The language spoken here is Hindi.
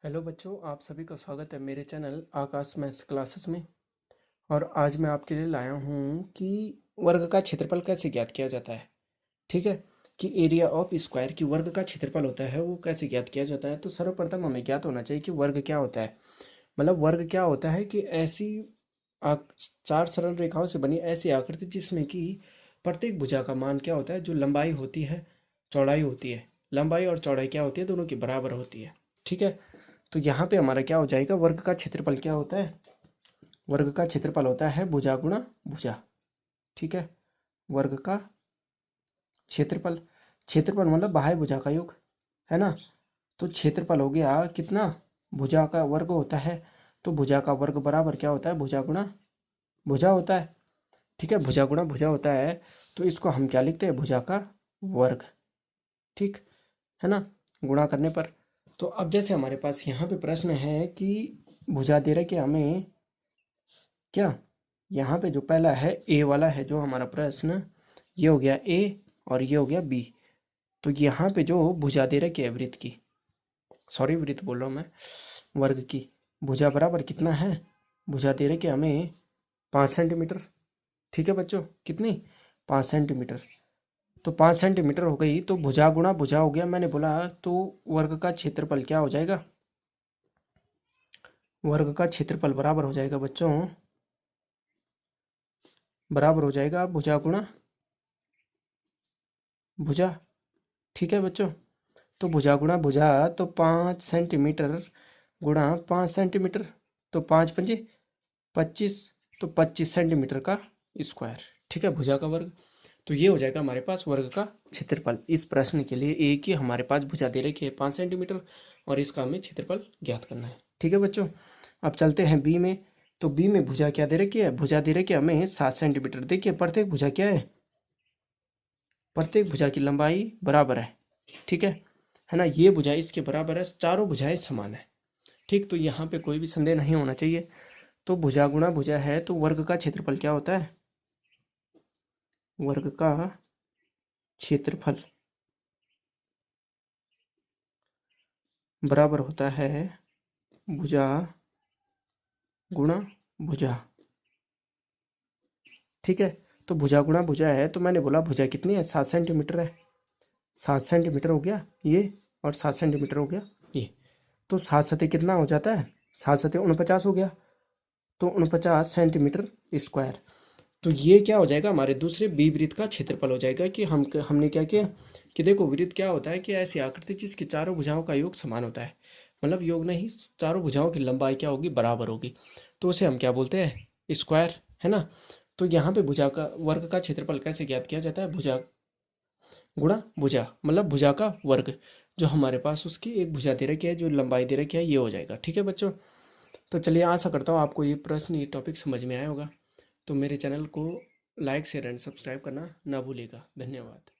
हेलो बच्चों, आप सभी का स्वागत है मेरे चैनल आकाश मैथ्स क्लासेस में। और आज मैं आपके लिए लाया हूँ कि वर्ग का क्षेत्रफल कैसे ज्ञात किया जाता है। ठीक है, कि एरिया ऑफ स्क्वायर की वर्ग का क्षेत्रफल होता है वो कैसे ज्ञात किया जाता है। तो सर्वप्रथम हमें ज्ञात होना चाहिए कि वर्ग क्या होता है। मतलब वर्ग क्या होता है कि ऐसी चार सरल रेखाओं से बनी ऐसी आकृति जिसमें कि प्रत्येक भुजा का मान क्या होता है, जो लंबाई होती है चौड़ाई होती है, लंबाई और चौड़ाई क्या होती है, दोनों की बराबर होती है। ठीक है, तो यहाँ पे हमारा क्या हो जाएगा, वर्ग का क्षेत्रफल क्या होता है, वर्ग का क्षेत्रफल होता है भुजा गुणा भुजा। ठीक है, वर्ग का क्षेत्रफल, क्षेत्रफल मतलब बाह्य भुजा का योग, है ना। तो क्षेत्रफल हो गया कितना, भुजा का वर्ग होता है। तो भुजा का वर्ग बराबर क्या होता है, भुजा गुणा भुजा होता है। ठीक है, भुजा गुणा भुजा होता है। तो इसको हम क्या लिखते हैं, भुजा का वर्ग। ठीक है ना, गुणा करने पर। तो अब जैसे हमारे पास यहाँ पे प्रश्न है कि भुजा दे रहे कि हमें क्या, यहाँ पे जो पहला है ए वाला है जो हमारा प्रश्न, ये हो गया ए और ये हो गया बी। तो यहाँ पे जो भुजा दे रखी है वृत्त की, सॉरी वृत्त बोल रहा हूँ मैं, वर्ग की भुजा बराबर कितना है, भुजा दे रखे हमें 5 सेंटीमीटर। ठीक है बच्चों, कितनी, 5 सेंटीमीटर। तो 5 सेंटीमीटर हो गई, तो भुजा गुणा भुजा हो गया मैंने बोला। तो वर्ग का क्षेत्रफल क्या हो जाएगा, वर्ग का क्षेत्रफल बराबर हो जाएगा बच्चों, बराबर हो जाएगा भुजा गुणा भुजा। ठीक है बच्चों, तो भुजा गुणा भुजा, तो 5 सेंटीमीटर गुणा 5 सेंटीमीटर, तो 5 पंजे 25, तो 25 सेंटीमीटर का स्क्वायर। ठीक है, भुजा का वर्ग। तो ये हो जाएगा हमारे पास वर्ग का क्षेत्रफल। इस प्रश्न के लिए एक ही हमारे पास भुजा दे रखी है 5 सेंटीमीटर, और इसका हमें क्षेत्रफल ज्ञात करना है। ठीक है बच्चों, अब चलते हैं बी में। तो बी में भुजा क्या दे रखी है, भुजा दे रखी है हमें 7 सेंटीमीटर। देखिए प्रत्येक भुजा क्या है, प्रत्येक भुजा की लंबाई बराबर है। ठीक है ना, ये भुजा इसके बराबर है, चारों भुजाएं समान है। ठीक, तो यहाँ पे कोई भी संदेह नहीं होना चाहिए। तो भुजा गुणा भुजा है, तो वर्ग का क्षेत्रफल क्या होता है, वर्ग का क्षेत्रफल बराबर होता है भुजा गुणा भुजा। ठीक है, तो भुजा गुणा भुजा है, तो मैंने बोला भुजा कितनी है, 7 सेंटीमीटर है। 7 सेंटीमीटर हो गया ये, और 7 सेंटीमीटर हो गया ये। तो 7 सतह कितना हो जाता है, 7 सतह 49 हो गया। तो 49 सेंटीमीटर स्क्वायर। तो ये क्या हो जाएगा, हमारे दूसरे बी वृत्त का क्षेत्रफल हो जाएगा। कि हमने क्या किया कि देखो वृत्त क्या होता है कि ऐसी आकृति जिसकी चारों भुजाओं का योग समान होता है। मतलब योग नहीं, चारों भुजाओं की लंबाई क्या होगी, बराबर होगी। तो उसे हम क्या बोलते हैं, स्क्वायर, है ना। तो यहाँ पे भुजा का वर्ग का क्षेत्रफल कैसे ज्ञात किया जाता है, भुजा गुणा भुजा, मतलब भुजा का वर्ग। जो हमारे पास उसकी एक भुजा दे रखी है, जो लंबाई दे रखी है, ये हो जाएगा। ठीक है बच्चों, तो चलिए आशा करता हूँ आपको ये प्रश्न, ये टॉपिक समझ में आया होगा। तो मेरे चैनल को लाइक शेयर एंड सब्सक्राइब करना ना भूलिएगा। धन्यवाद।